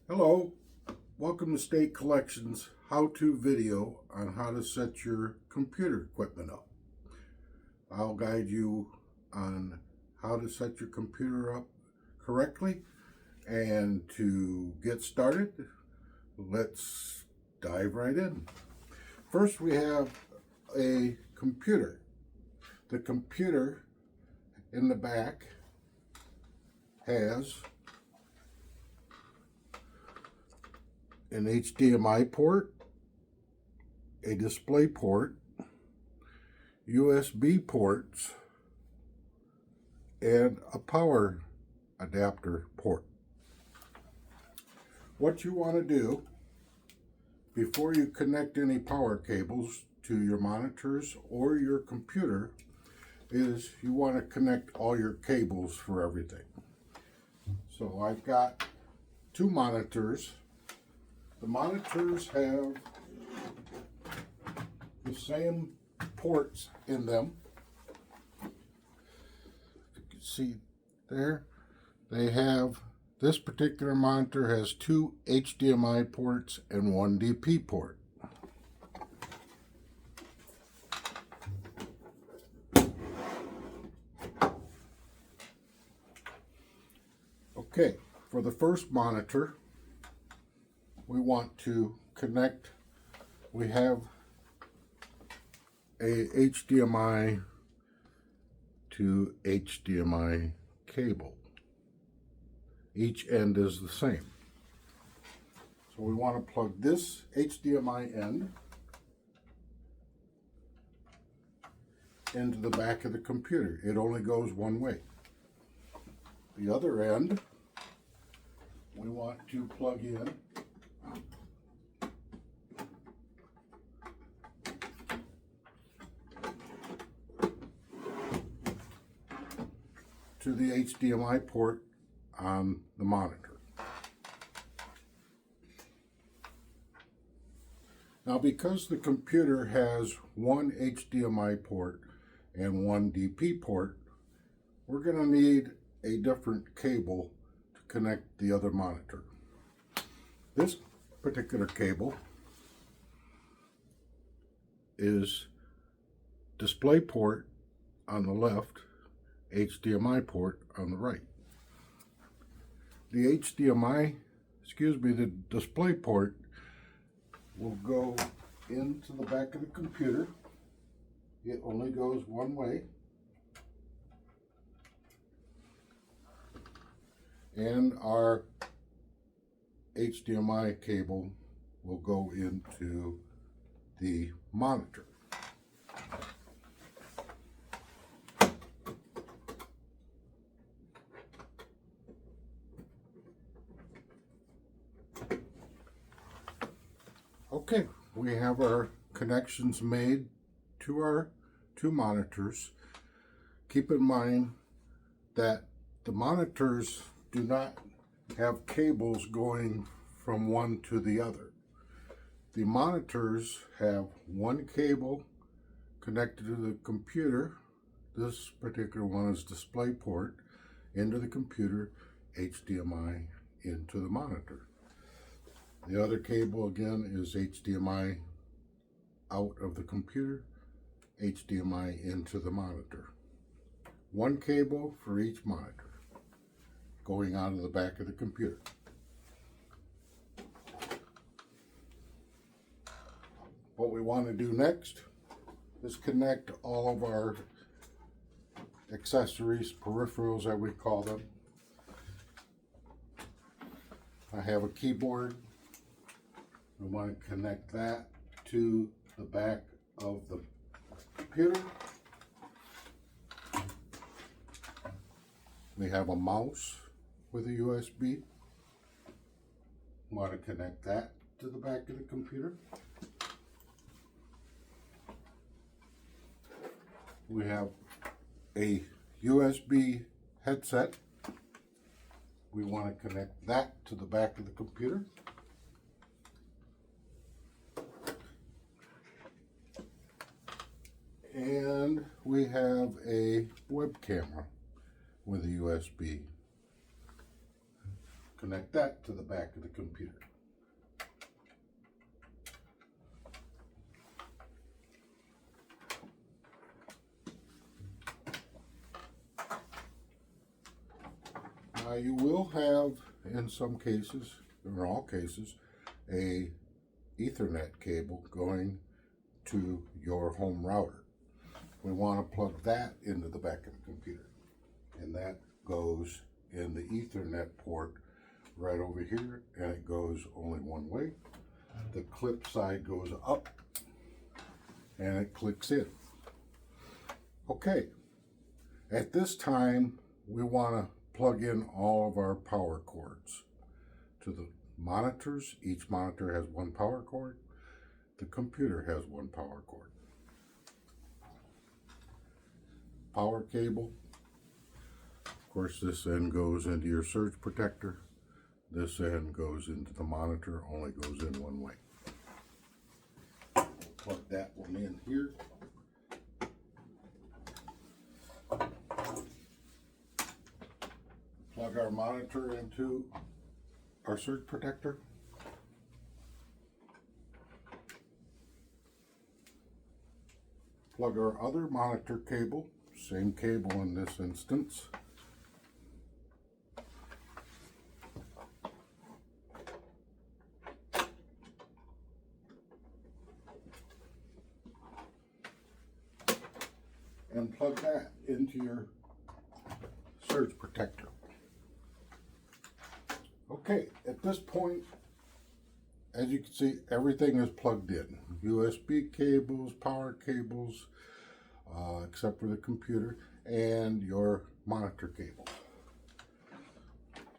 Hello, welcome to State Collections how-to video on how to set your computer equipment up. I'll guide you on how to set your computer up correctly, and to get started, let's dive right in. First, we have a computer. The computer in the back has an HDMI port, a display port, USB ports, and a power adapter port. What you want to do before you connect any power cables to your monitors or your computer is you want to connect all your cables for everything. So I've got two monitors. The monitors have the same ports in them. You can see there, this particular monitor has two HDMI ports and one DP port. Okay, for the first monitor, we want to connect, we have a HDMI to HDMI cable. Each end is the same. So we want to plug this HDMI end into the back of the computer. It only goes one way. The other end we want to plug in to the HDMI port on the monitor. Now, because the computer has one HDMI port and one DP port, we're going to need a different cable to connect the other monitor. This particular cable is display port on the left, HDMI port on the right. The the display port will go into the back of the computer. It only goes one way. And our HDMI cable will go into the monitor. Okay, we have our connections made to our two monitors. Keep in mind that the monitors do not have cables going from one to the other. The monitors have one cable connected to the computer. This particular one is display port into the computer, HDMI into the monitor. The other cable again is HDMI out of the computer, HDMI into the monitor. One cable for each monitor going out of the back of the computer. What we want to do next is connect all of our accessories, peripherals that we call them. I have a keyboard. We want to connect that to the back of the computer. We have a mouse with a USB. We want to connect that to the back of the computer. We have a USB headset. We want to connect that to the back of the computer. And we have a web camera with a USB connect that to the back of the computer. Now you will have, in some cases, in all cases, a Ethernet cable going to your home router. We want to plug that into the back of the computer, and that goes in the Ethernet port right over here, and it goes only one way. The clip side goes up and it clicks in. Okay, at this time we want to plug in all of our power cords to the monitors. Each monitor has one power cord. The computer has one power cord. Power cable. Of course, this end goes into your surge protector. This end goes into the monitor, only goes in one way. We'll plug that one in here. Plug our monitor into our surge protector. Plug our other monitor cable, same cable in this instance. And plug that into your surge protector. Okay, at this point, as you can see, everything is plugged in. USB cables, power cables, except for the computer, and your monitor cable.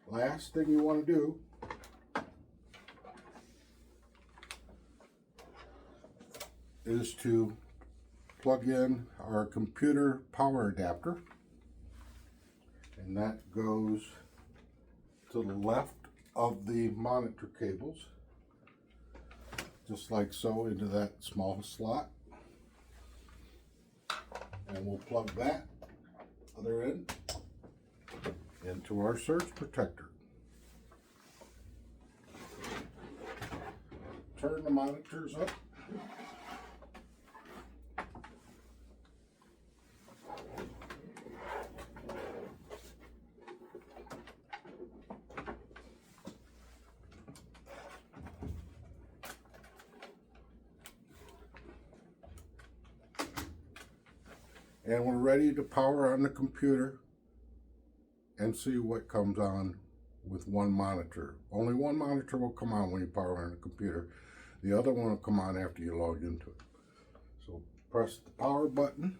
Last thing you want to do is to plug in our computer power adapter, and that goes to the left of the monitor cables, just like so, into that small slot. And we'll plug that other end into our surge protector. Turn the monitors up. And we're ready to power on the computer and see what comes on with one monitor. Only one monitor will come on when you power on the computer. The other one will come on after you log into it. So press the power button.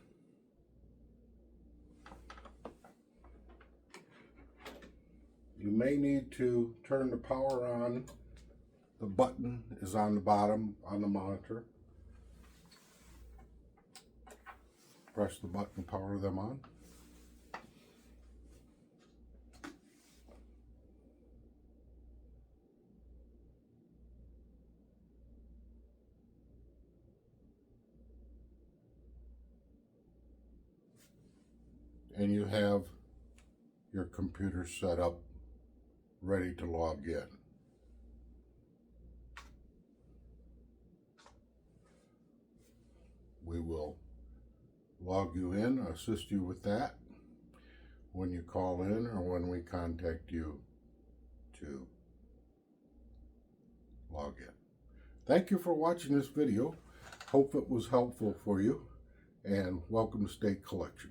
You may need to turn the power on. The button is on the bottom on the monitor. Press the button to power them on. And you have your computer set up, ready to log in. We will log you in, assist you with that when you call in or when we contact you to log in. Thank you for watching this video. Hope it was helpful for you, and welcome to State Collection.